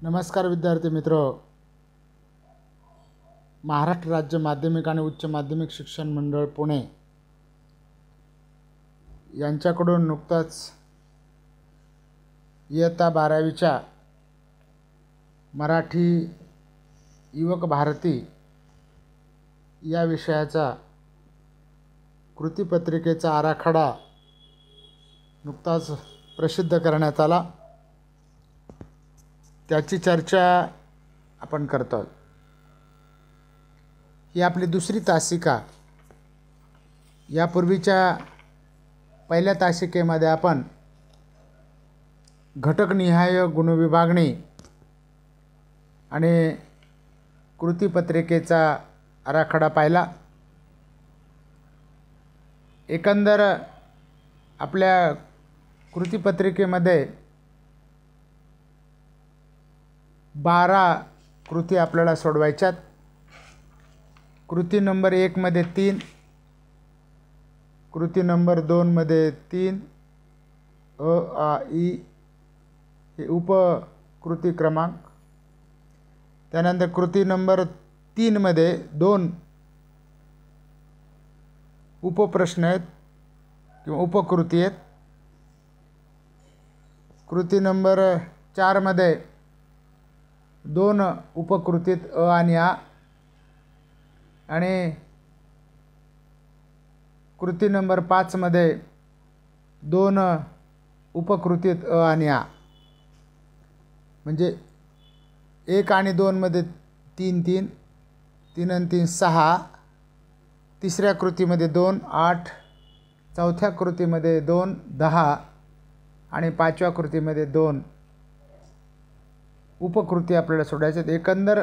नमस्कार विद्यार्थी मित्र, महाराष्ट्र राज्य माध्यमिक आणि उच्च माध्यमिक शिक्षण मंडळ पुणे यांच्याकडून नुकताच इयत्ता 12वीच्या मराठी युवक भारती या विषयाचा कृतीपत्रिकेचा आराखडा नुकताच प्रसिद्ध करण्यात आला। त्याची चर्चा आपण करतो। ही आपली दुसरी तासिका। यापूर्वीच्या पहिल्या तासिकेमध्ये आपण घटकनिहाय गुणविभागणी आणि कृतीपत्रिकेचा आराखडा पाहिला। एकंदर आपल्या कृतीपत्रिकेमध्ये 12 कृती आपल्याला सोडवायच्यात। कृती नंबर 1 मध्ये 3, कृती नंबर 2 मध्ये 3 अ आ इ हे उपकृती क्रमांक। त्यानंतर कृती नंबर 3 मध्ये 2 उपप्रश्न आहेत किंवा उपकृती आहेत। कृती नंबर 4 मध्ये 2 उपकृतीत अ आणि आ, आणि कृती नंबर 5 मध्ये 2 उपकृतीत अ आणि आ, म्हणजे 1 आणि 2 मध्ये 3 3 3 आणि 3 6, तिसऱ्या कृतीमध्ये 2 8, चौथ्या कृतीमध्ये 2 10 आणि पाचव्या कृतीमध्ये 2 उपकृती आपल्याला सोडवायच्यात। एकंदर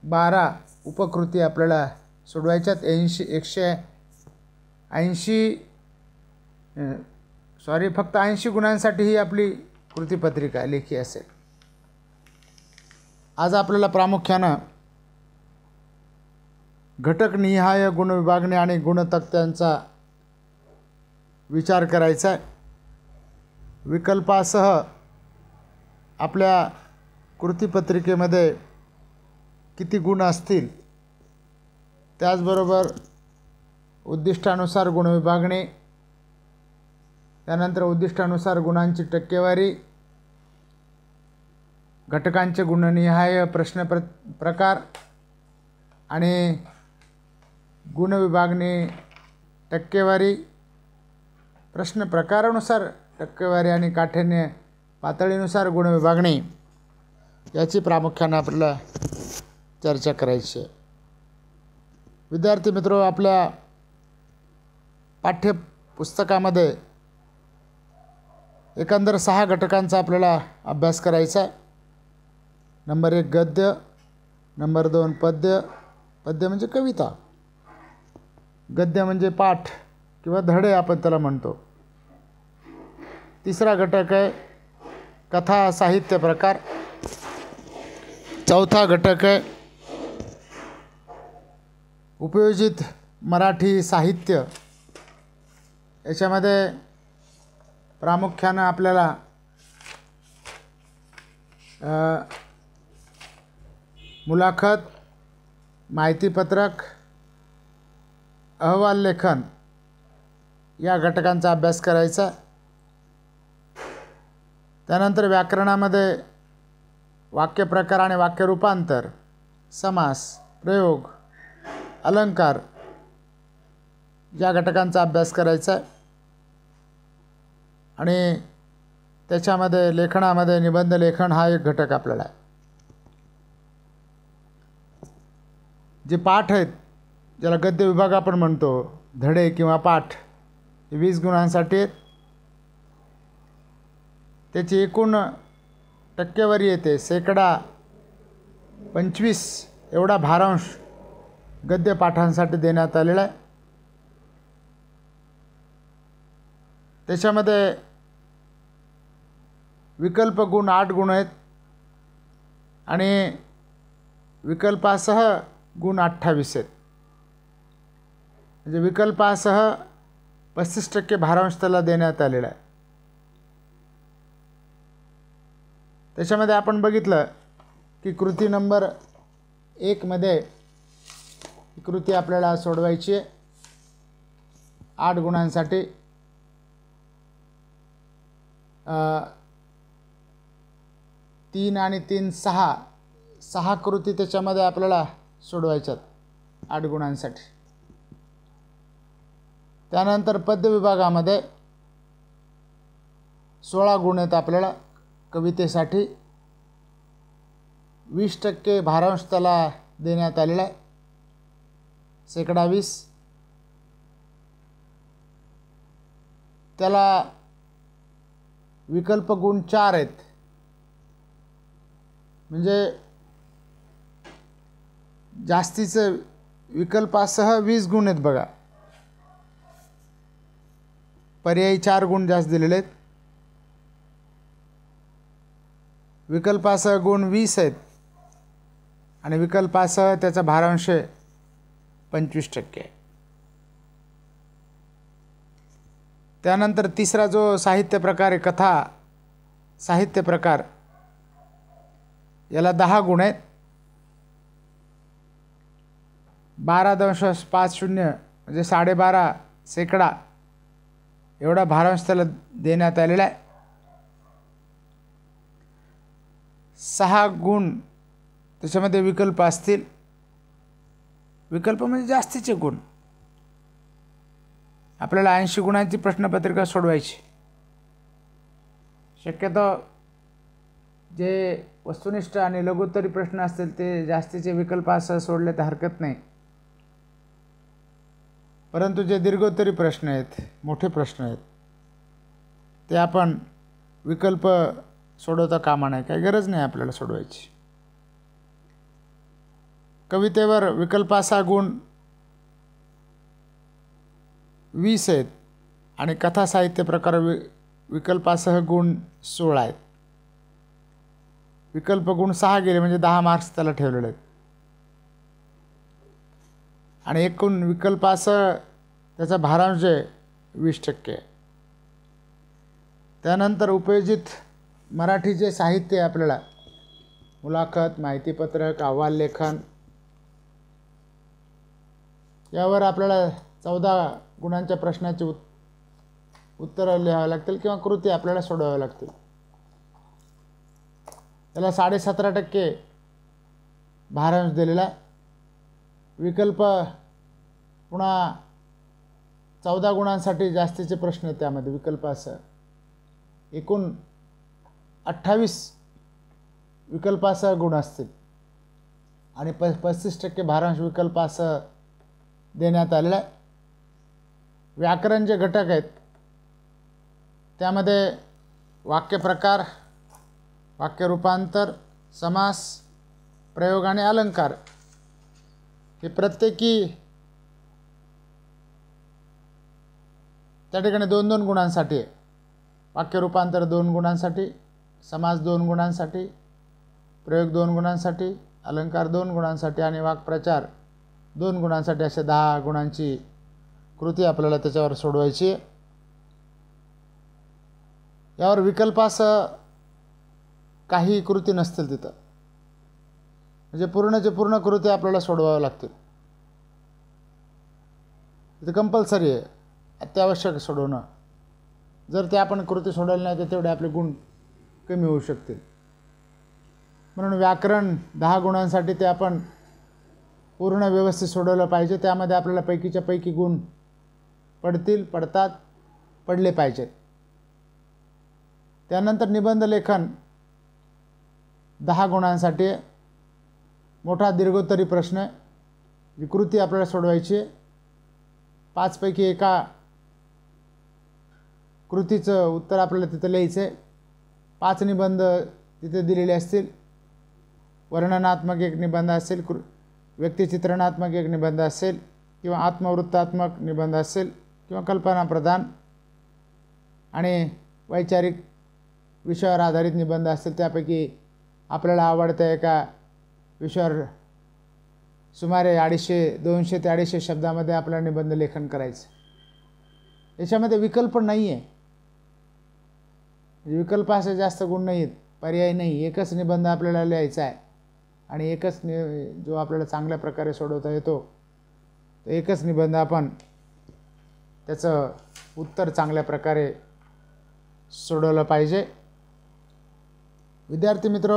12 उपकृती आपल्याला सोडवायच्यात। 180 फक्त 80 गुणांसाठी ही आपली कृतीपत्रिका लेखी असेल। आज आपल्याला प्रामुख्याने घटकनिहाय गुणविभागणी आणि गुणतक्त्यांचा विचार करायचा आहे। विकल्पासह आपल्या कृतीपत्रिकेमध्ये किती गुण असतील, त्याचबरोबर उद्दिष्टानुसार गुणविभागणी, त्यानंतर उद्दिष्टानुसार गुणांची टक्केवारी, घटकांचे गुणनिहाय प्रश्न प्रकार आणि गुणविभागणी टक्केवारी, प्रश्न प्रकारानुसार टक्केवारी आणि काठिण्य पातळीनुसार गुणविभागणी याची प्रामुख्याने आपल्याला चर्चा करायची आहे। विद्यार्थी मित्र, आपल्या पाठ्यपुस्तकामध्ये एकंदर 6 घटकांचा आपल्याला अभ्यास करायचा आहे। नंबर 1 गद्य, नंबर 2 पद्य, पद्य म्हणजे कविता, गद्य म्हणजे पाठ किंवा धडे आपण त्याला म्हणतो। तिसरा घटक आहे कथा साहित्य प्रकार। चौथा घटक आहे उपयोजित मराठी साहित्य। याच्यामध्ये प्रामुख्याने आपल्याला मुलाखत, माहितीपत्रक, अहवाल लेखन या घटकांचा अभ्यास करायचा। त्यानंतर व्याकरणामध्ये वाक्यप्रकार आणि वाक्य रूपांतर, समास, प्रयोग, अलंकार या घटकांचा अभ्यास करायचा। आणि त्याच्यामध्ये लेखनामध्ये निबंध लेखन हा एक घटक आपल्याला आहे। जे पाठ आहेत, ज्याला गद्य विभाग आपण म्हणतो, धडे किंवा पाठ, हे 20 गुणांसाठी आहेत। त्याची एकूण टक्केवारी येते 25% एवढा भारांश गद्य पाठांसाठी देण्यात आलेला आहे। त्याच्यामध्ये विकल्प गुण 8 गुण आहेत आणि विकल्पासह गुण 28 आहेत। म्हणजे विकल्पासह 35% भारांश त्याला देण्यात आलेला आहे। त्याच्यामध्ये आपण बघितलं की कृती नंबर 1 मध्ये कृती आपल्याला सोडवायची आहे 8 गुणांसाठी. 3 आणि 3 6 कृती त्याच्यामध्ये आपल्याला सोडवायच्यात 8 गुणांसाठी. त्यानंतर पद्य विभागामध्ये 16 गुण आहेत आपल्याला कवितेसाठी. 20% भारांश त्याला देण्यात आलेला आहे, शेकडा 20. त्याला विकल्प गुण 4 आहेत, म्हणजे जास्तीचं विकल्पासह 20 गुण आहेत बघा. पर्यायी 4 गुण जास्त दिलेले आहेत. विकल्पासह गुण 20 आहेत आणि विकल्पासह त्याचा भारांश 25% आहे. त्यानंतर तिसरा जो साहित्य प्रकार आहे कथा साहित्य प्रकार, याला 10 गुण आहेत. 12.50 म्हणजे 12.5% एवढा भारांश त्याला देण्यात आलेला आहे. 6 गुण त्याच्यामध्ये विकल्प असतील. विकल्प म्हणजे जास्तीचे गुण. आपल्याला 80 गुणांची प्रश्नपत्रिका सोडवायची. शक्यतो जे वस्तुनिष्ठ आणि लघुत्तरी प्रश्न असतील ते जास्तीचे विकल्पासह सोडले तर हरकत नाही, परंतु जे दीर्घोत्तरी प्रश्न आहेत, मोठे प्रश्न आहेत, ते आपण विकल्प सोडवता कामा नये. काही गरज नाही आपल्याला सोडवायची. कवितेवर विकल्पासह गुण 20 आहेत आणि कथा साहित्य प्रकार विकल्पासह गुण 16 आहेत. विकल्प गुण 6 गेले म्हणजे 10 मार्क्स त्याला ठेवलेले आहेत आणि एकूण विकल्पासह त्याचा भारांश 20% आहे. त्यानंतर उपयोजित मराठीचे साहित्य आपल्याला मुलाखत, माहितीपत्रक, अहवाल लेखन, यावर आपल्याला 14 गुणांच्या प्रश्नाचे उत्तरं लिहावं लागतील किंवा कृती आपल्याला सोडवाव्या लागतील. त्याला 17.5% भारांश दिलेला आहे. विकल्प पुन्हा 14 गुणांसाठी जास्तीचे प्रश्न आहेत त्यामध्ये विकल्पासह. एकूण 28 विकल्पासह गुण असतील आणि 35% भारांश विकल्पासह देण्यात आलेला आहे. व्याकरण जे घटक आहेत त्यामध्ये वाक्यप्रकार, वाक्यरूपांतर, समास, प्रयोग आणि अलंकार हे प्रत्येकी त्या ठिकाणी 2-2 गुणांसाठी आहे. वाक्यरूपांतर 2 गुणांसाठी, समास 2 गुणांसाठी, प्रयोग 2 गुणांसाठी, अलंकार 2 गुणांसाठी आणि वाक्प्रचार 2 गुणांसाठी, असे 10 गुणांची कृती आपल्याला त्याच्यावर सोडवायची आहे. यावर विकल्पासह काही कृती नसतील तिथं, म्हणजे पूर्णचे पूर्ण कृती आपल्याला सोडवाव्या लागतील. तिथे कंपल्सरी आहे, अत्यावश्यक सोडवणं. जर ते आपण कृती सोडवली नाही तर तेवढे आपले गुण कमी होऊ शकतील. म्हणून व्याकरण 10 गुणांसाठी ते आपण पूर्ण व्यवस्थित सोडवलं पाहिजे. त्यामध्ये आपल्याला पैकीच्या पैकी गुण पडतात, पडले पाहिजेत. त्यानंतर निबंध लेखन 10 गुणांसाठी मोठा दीर्घोत्तरी प्रश्न, जी कृती आपल्याला सोडवायची. 5 पैकी एका कृतीचं उत्तर आपल्याला तिथं लिहायचं आहे. 5 निबंध तिथे दिलेले असतील. वर्णनात्मक एक निबंध असेल, व्यक्तिचित्रणात्मक एक निबंध असेल किंवा आत्मवृत्तात्मक निबंध असेल किंवा कल्पनाप्रधान आणि वैचारिक विषयावर आधारित निबंध असतील. त्यापैकी आपल्याला आवडत्या एका विषयावर सुमारे 200 ते 250 शब्दामध्ये आपल्याला निबंध लेखन करायचं. याच्यामध्ये विकल्प नाही आहे, विकल्प असे जास्त गुण नाही आहेत, पर्याय नाही. एकच निबंध आपल्याला लिहायचा आहे आणि एकच जो आपल्याला चांगल्या प्रकारे सोडवता येतो तो एकच निबंध आपण त्याचं उत्तर चांगल्या प्रकारे सोडवलं पाहिजे. विद्यार्थी मित्र,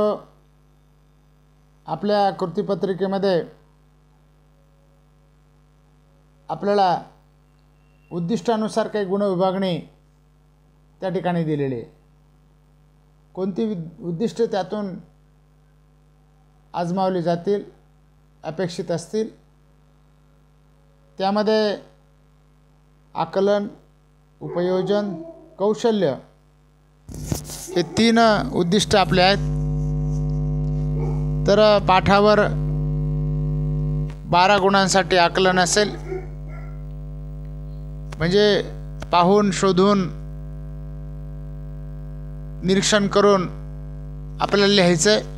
आपल्या कृतीपत्रिकेमध्ये आपल्याला उद्दिष्टानुसार काही गुणविभागणी त्या ठिकाणी दिलेली आहे. कोणती उद्दिष्टे त्यातून आजमावली जातील, अपेक्षित असतील, त्यामध्ये आकलन, उपयोजन, कौशल्य हे 3 उद्दिष्ट आपले आहेत. तर पाठावर 12 गुणांसाठी आकलन असेल, म्हणजे पाहून शोधून निरीक्षण करून आपल्याला लिहायचं आहे.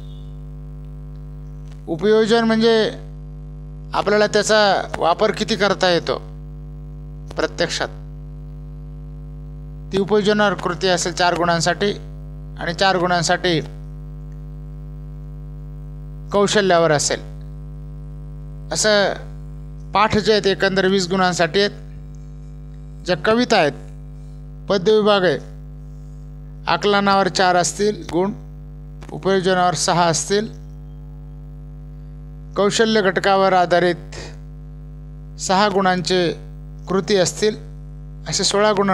उपयोजन म्हणजे आपल्याला त्याचा वापर किती करता येतो प्रत्यक्षात, ती उपयोजनावर कृती असेल 4 गुणांसाठी. आणि 4 गुणांसाठी कौशल्यावर असेल. असं पाठ जे आहेत एकंदर 20 गुणांसाठी आहेत. ज्या कविता आहेत, पद्यविभाग आहे, आकलनावर 4 असतील गुण, उपयोजनावर 6 असतील, कौशल्य घटकावर आधारित 6 गुणांचे कृती असतील. असे 16 गुण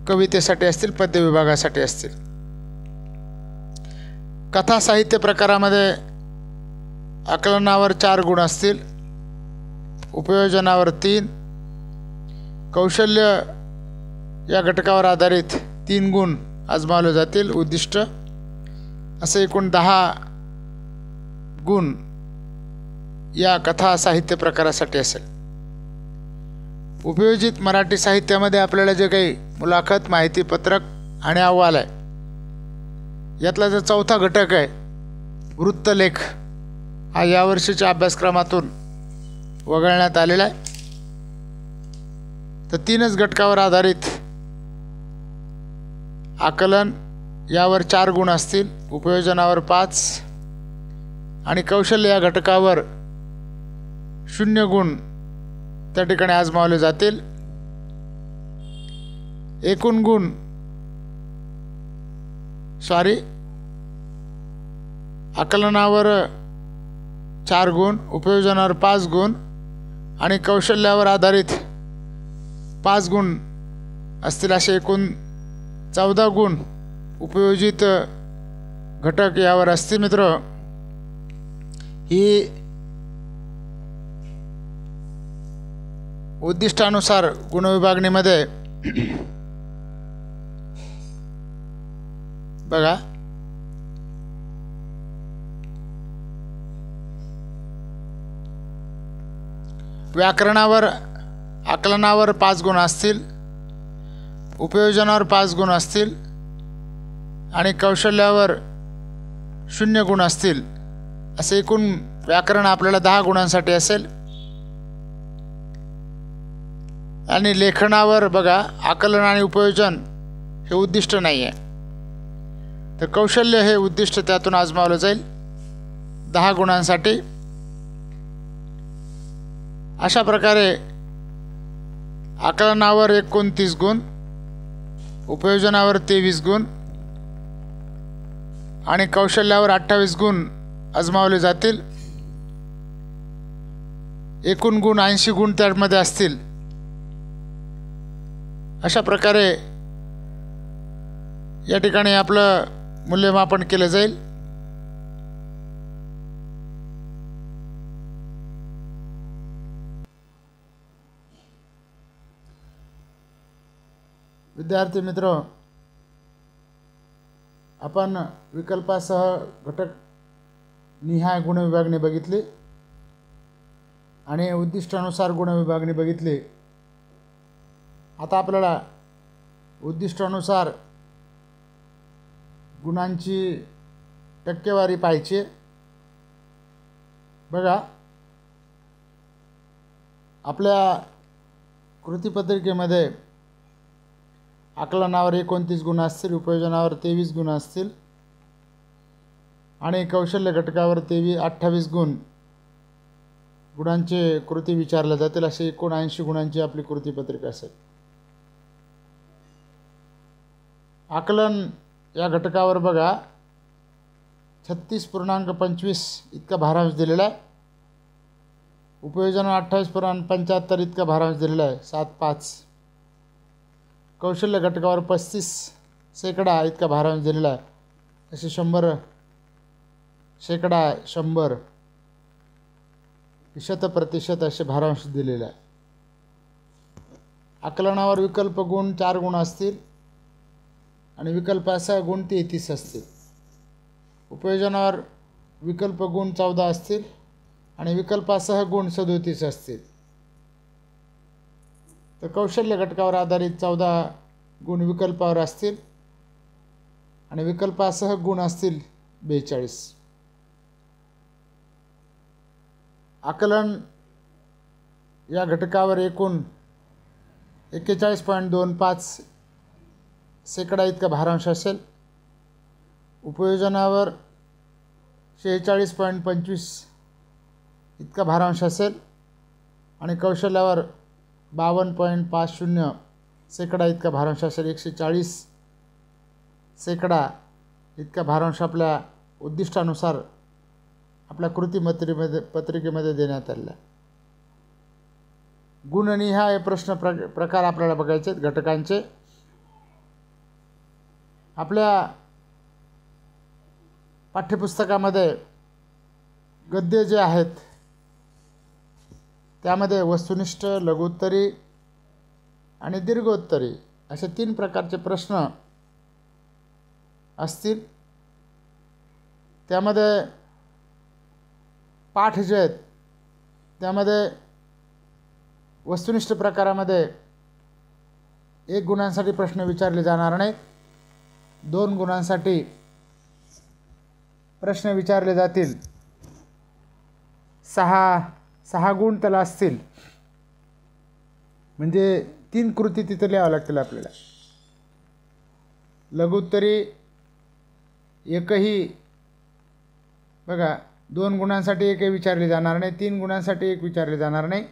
कवितेसाठी असतील, पद्य विभागासाठी असतील. कथा साहित्य प्रकारामध्ये आकलनावर 4 गुण असतील, उपयोजनावर 3, कौशल्य या घटकावर आधारित 3 गुण आजमावले जातील, उद्दिष्ट. असे एकूण 10 गुण या कथा साहित्य प्रकारासाठी असेल. उपयोजित मराठी साहित्यामध्ये आपल्याला जे काही मुलाखत, माहितीपत्रक आणि अहवाल आहे, यातला जो 4था घटक आहे वृत्तलेख, हा यावर्षीच्या अभ्यासक्रमातून वगळण्यात आलेला आहे. तर 3च घटकावर आधारित आकलन यावर 4 गुण असतील, उपयोजनावर 5 आणि कौशल्य या घटकावर 0 गुण त्या ठिकाणी आजमावले जातील. एकूण गुण आकलनावर 4 गुण, उपयोजनावर 5 गुण आणि कौशल्यावर आधारित 5 गुण असतील. असे एकूण 14 गुण उपयोजित घटक यावर असतील. मित्र, ही उद्दिष्टानुसार गुणविभागणीमध्ये बघा, व्याकरणावर आकलनावर 5 गुण असतील, उपयोजनावर 5 गुण असतील आणि कौशल्यावर 0 गुण असतील. असे एकूण व्याकरण आपल्याला 10 गुणांसाठी असेल. आणि लेखनावर बघा, आकलन आणि उपयोजन हे उद्दिष्ट नाही आहे, तर कौशल्य हे उद्दिष्ट त्यातून आजमावलं जाईल 10 गुणांसाठी. अशा प्रकारे आकलनावर 29 गुण, उपयोजनावर 23 गुण आणि कौशल्यावर 28 गुण आजमावले जातील. एकूण गुण 80 गुण त्यामध्ये असतील. अशा प्रकारे या ठिकाणी आपलं मूल्यमापन केलं जाईल. विद्यार्थी मित्र, आपण विकल्पासह घटक निहाय गुणविभागणी बघितली आणि उद्दिष्टानुसार गुणविभागणी बघितली. आता आपल्याला उद्दिष्टानुसार गुणांची टक्केवारी पाहायची. बघा, आपल्या कृतीपत्रिकेमध्ये आकलनावर 29 गुण असतील, उपयोजनावर 23 गुण असतील, आणि कौशल्य घटकावर 28 गुणांचे कृती विचारल्या जातील. असे एकूण 80 गुणांची आपली कृतीपत्रिका असेल. आकलन या घटकावर बघा 36.25 इतका भारांश दिलेला आहे. उपयोजनावर 28.75 इतका भारांश दिलेला आहे, 7.5. कौशल्य घटकावर 35% इतका भारांश दिलेला आहे, असे 100%, 100%, 100% असे भारांश दिलेला आहे. आकलनावर विकल्प गुण 4 गुण असतील आणि विकल्पासह गुण 33 असतील. उपयोजनावर विकल्प गुण 14 असतील आणि विकल्पासह गुण 37 असतील. तर कौशल्य घटकावर आधारित 14 गुण विकल्पावर असतील आणि विकल्पासह गुण असतील 42. आकलन या घटकावर एकूण 41.25% इतका भारांश असेल. उपयोजनावर 46.25 इतका भारांश असेल आणि कौशल्यावर 52.50% इतका भारांश असेल. 140% इतका भारांश आपल्या उद्दिष्टानुसार आपल्या पत्रिकेमध्ये देण्यात आलेला. गुणनिहाय प्रश्न प्रकार आपल्याला बघायचे आहेत घटकांचे. आपल्या पाठ्यपुस्तकामध्ये गद्य जे आहेत त्यामध्ये वस्तुनिष्ठ, लघुत्तरी आणि दीर्घोत्तरी असे 3 प्रकारचे प्रश्न असतील. त्यामध्ये पाठ जे आहेत त्यामध्ये वस्तुनिष्ठ प्रकारामध्ये 1 गुणांसाठी प्रश्न विचारले जाणार नाहीत. 2 गुणांसाठी प्रश्न विचारले जातील. 6 गुण त्याला असतील, म्हणजे 3 कृती तिथं लिहावं लागतील आपल्याला. लघुत्तरी एकही बघा 2 गुणांसाठी एकही विचारले जाणार नाही. 3 गुणांसाठी एक विचारले जाणार नाही.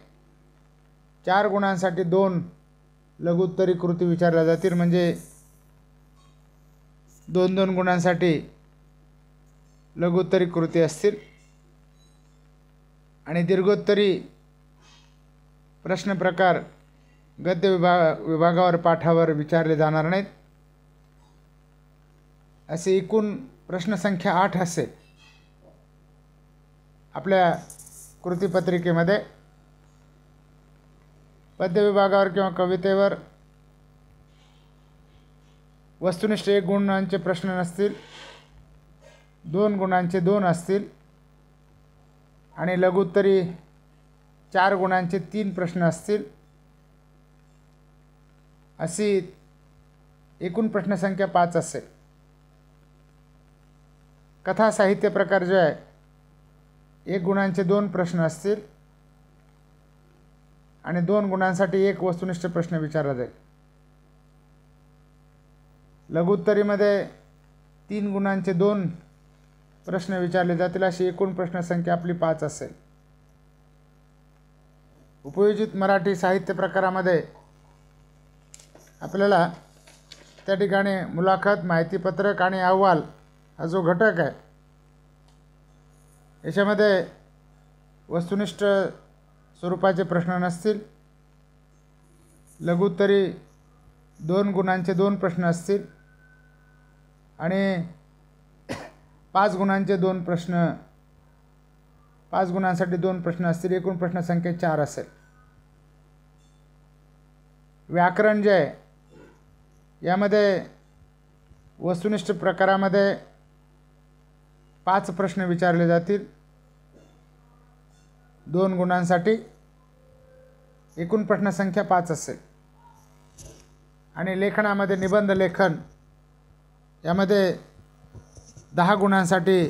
4 गुणांसाठी 2 लघुत्तरी कृती विचारल्या जातील, म्हणजे 2-2 गुणांसाठी लघुत्तरी कृती असतील. आणि दीर्घोत्तरी प्रश्न प्रकार गद्य विभागावर पाठावर विचारले जाणार नाहीत. असे एकूण प्रश्नसंख्या 8 असेल आपल्या कृतीपत्रिकेमध्ये. पद्य विभागावर किंवा कवितेवर वस्तुनिष्ठ 1 गुणांचे प्रश्न नसतील, 2 गुणांचे 2 असतील आणि लघुत्तरी 4 गुणांचे 3 प्रश्न असतील. अशी एकूण प्रश्नसंख्या 5 असेल. कथा साहित्य प्रकार जो आहे 1 गुणांचे 2 प्रश्न असतील आणि 2 गुणांसाठी 1 वस्तुनिष्ठ प्रश्न विचारला जाईल. लघुत्तरीमध्ये 3 गुणांचे 2 प्रश्न विचारले जातील. अशी एकूण प्रश्नसंख्या आपली 5 असेल. उपयोजित मराठी साहित्य प्रकारामध्ये आपल्याला त्या ठिकाणी मुलाखत, माहितीपत्रक आणि अहवाल हा जो घटक आहे याच्यामध्ये वस्तुनिष्ठ स्वरूपाचे प्रश्न नसतील. लघुत्तरी 2 गुणांचे 2 प्रश्न असतील आणि 5 गुणांचे 2 प्रश्न, 5 गुणांसाठी 2 प्रश्न असतील. एकूण प्रश्नसंख्या 4 असेल. व्याकरण जे आहे यामध्ये वस्तुनिष्ठ प्रकारामध्ये 5 प्रश्न विचारले जातील 2 गुणांसाठी. एकूण प्रश्नसंख्या 5 असेल. आणि लेखनामध्ये निबंध लेखन यामध्ये 10 गुणांसाठी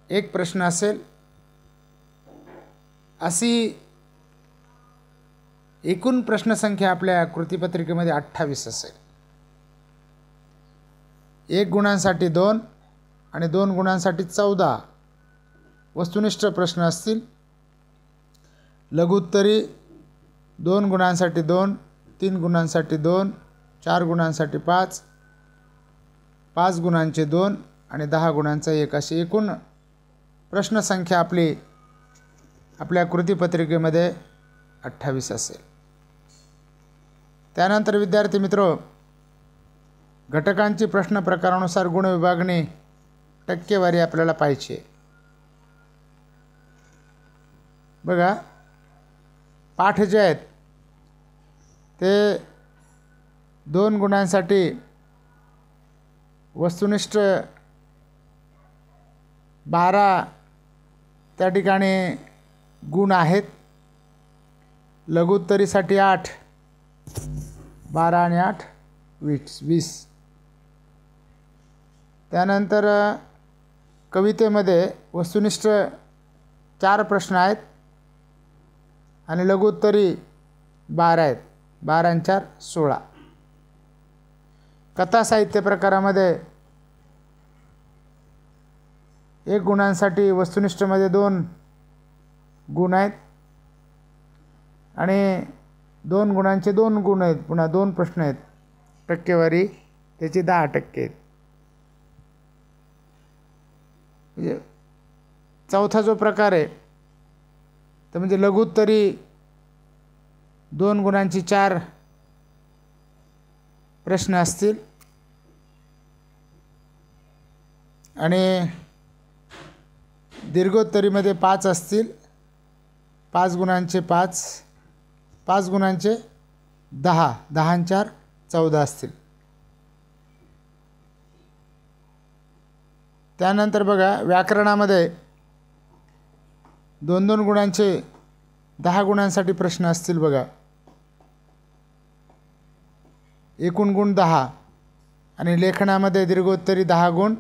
1 प्रश्न असेल. अशी एकूण प्रश्नसंख्या आपल्या कृतीपत्रिकेमध्ये 28 असेल. 1 गुणांसाठी 2 आणि 2 गुणांसाठी 14 वस्तुनिष्ठ प्रश्न असतील. लघुत्तरी 2 गुणांसाठी 2, 3 गुणांसाठी 2, 4 गुणांसाठी 5, 5 गुणांचे 2 आणि 10 गुणांचा 1 अशी एकूण प्रश्नसंख्या आपल्या कृतीपत्रिकेमध्ये 28 असेल. त्यानंतर विद्यार्थी मित्र, घटकांची प्रश्न प्रकारानुसार गुण विभागणी टक्केवारी आपल्याला पाहिजे. बघा, पाठ जे आहेत ते 2 गुणांसाठी वस्तुनिष्ठ 12 त्या ठिकाणी गुण आहेत. लघुत्तरीसाठी 8, 12 आणि 8 20. त्यानंतर कवितेमध्ये वस्तुनिष्ठ 4 प्रश्न आहेत आणि लघुत्तरी 12 आहेत. 12 आणि 4 16. कथा साहित्य प्रकारामध्ये 1 गुणांसाठी वस्तुनिष्ठमध्ये 2 गुण आहेत आणि 2 गुणांचे 2 गुण आहेत. पुन्हा 2 प्रश्न आहेत. टक्केवारी त्याची 10% आहेत. म्हणजे चौथा जो प्रकार आहे तर म्हणजे लघुत्तरी 2 गुणांची 4 प्रश्न असतील आणि दीर्घोत्तरीमध्ये 5 असतील. 5 गुणांचे 5, 5 गुणांचे 10, 10 आणि 4 14 असतील. त्यानंतर बघा, व्याकरणामध्ये 2-2 गुणांचे 10 गुणांसाठी प्रश्न असतील. बघा, एकूण गुण 10 आणि लेखनामध्ये दीर्घोत्तरी 10 गुण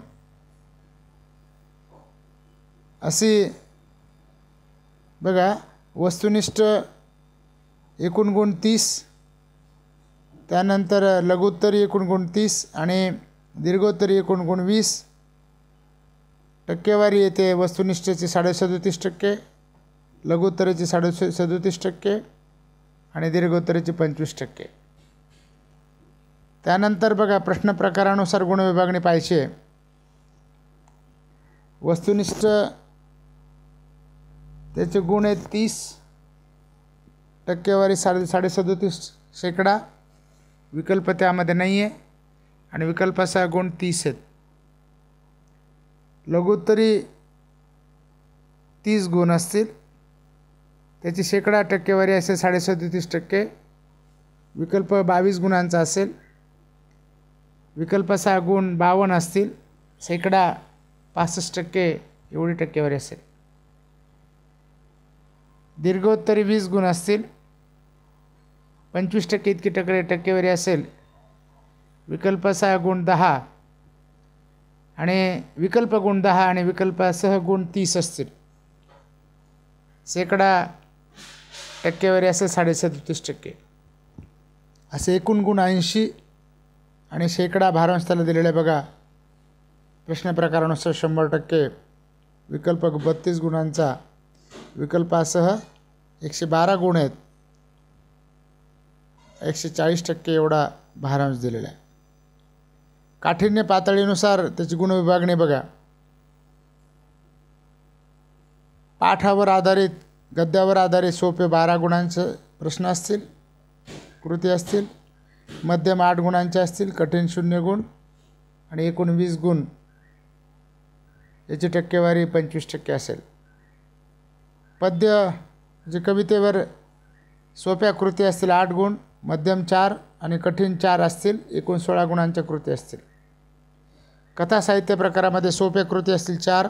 अशी. बघा, वस्तुनिष्ठ एकूण गुण 30, त्यानंतर लघुत्तरी एकूण गुण 30 आणि दीर्घोत्तरी एकूण गुण 20. टक्केवारी येते वस्तुनिष्ठेची 37.5%, लघुत्तरीची 37.5% आणि दीर्घोत्तरीची 25%. त्यानंतर बघा, प्रश्न प्रकारानुसार गुण विभागणी पाहिजे. वस्तुनिष्ठ त्याचे गुण आहेत 30, टक्केवारी 37.5%. विकल्प त्यामध्ये नाही आहे आणि विकल्पाचा गुण 30 आहेत. लघुत्तरी 30 गुण असतील, त्याची टक्केवारी असेल 37.5%. विकल्प 22 गुणांचा असेल. विकल्पाचा गुण 52 असतील, 65% एवढी टक्केवारी असेल. दीर्घोत्तरी 20 गुण असतील, 25% इतकी टक्केवारी असेल. विकल्पाचा गुण 10 आणि विकल्प गुण 10 आणि विकल्पासह गुण 30 असतील. टक्केवारी असेल 37.5%. असे एकूण गुण 80 आणि भारांश त्याला दिलेला आहे. बघा, प्रश्न प्रकारानुसार 100%. विकल्प 32 गुणांचा, विकल्पासह 112 गुण आहेत. 140% एवढा भारांश दिलेला आहे. काठिण्य पातळीनुसार त्याची गुण विभागणी बघा. पाठावर आधारित, गद्यावर आधारित सोपे 12 गुणांचे प्रश्न असतील, कृती असतील. मध्यम 8 गुणांचे असतील, कठीण 0 गुण आणि एकूण 20 गुण. याची टक्केवारी 25% असेल. पद्य जे कवितेवर सोप्या कृती असतील 8 गुण, मध्यम 4 आणि कठीण 4 असतील. एकूण 16 गुणांच्या कृती असतील. कथा साहित्य प्रकारामध्ये सोप्या कृती असतील 4,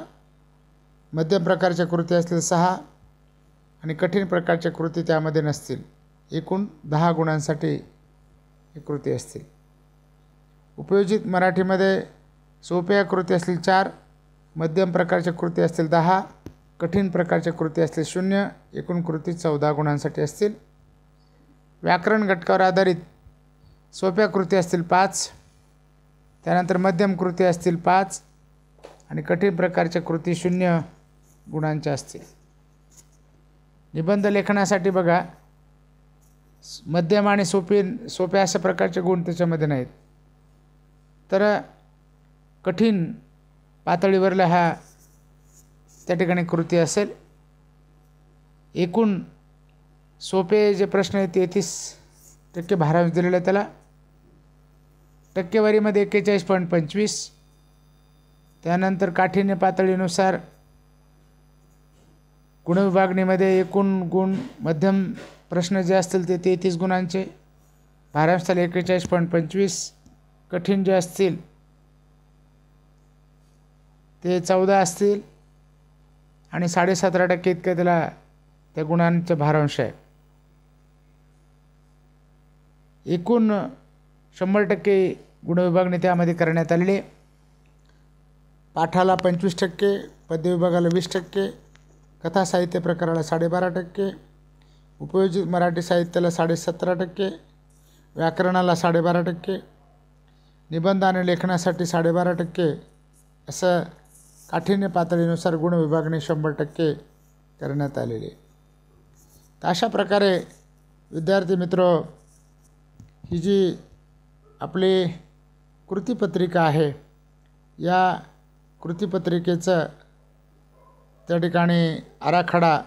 मध्यम प्रकारच्या कृती असतील 6 आणि कठीण प्रकारच्या कृती त्यामध्ये नसतील. एकूण 10 गुणांसाठी कृती असतील. उपयोजित मराठीमध्ये सोप्या कृती असतील 4, मध्यम प्रकारच्या कृती असतील 10, कठीण प्रकारच्या कृती असतील 0. एकूण कृती 14 गुणांसाठी असतील. व्याकरण घटकावर आधारित सोप्या कृती असतील 5, त्यानंतर मध्यम कृती असतील 5, आणि कठीण प्रकारच्या कृती 0 गुणांच्या असतील. निबंध लेखनासाठी बघा, मध्यम आणि सोपे अशा प्रकारचे गुण त्याच्यामध्ये नाहीत. तर कठीण पातळीवरला हा त्या ठिकाणी कृती असेल. एकूण सोपे जे प्रश्न आहेत 33% भारांश दिलेला आहे त्याला. टक्केवारीमध्ये 41.25. त्यानंतर काठिण्य पातळीनुसार गुणविभागणीमध्ये एकूण गुण मध्यम प्रश्न जे असतील ते 33 गुणांचे, भारांश झाले 41.25. कठीण जे असतील ते 14 असतील आणि 17.5% इतकं त्याला त्या गुणांचा भारांश आहे. एकूण 100% गुणविभागणी त्यामध्ये करण्यात आलेली. पाठाला 25%, पद्य विभागाला 20%, कथा साहित्य प्रकाराला 12.5%, उपयोजित मराठी साहित्याला 17.5%, व्याकरणाला 12.5%, निबंध आणि लेखनासाठी 12.5%, असं काठिण्य पातळीनुसार गुणविभागणी 100% करण्यात आलेली. तर अशा प्रकारे विद्यार्थी मित्र, ही जी आपली कृतीपत्रिका आहे, या कृतीपत्रिकेचं त्या ठिकाणी आराखडा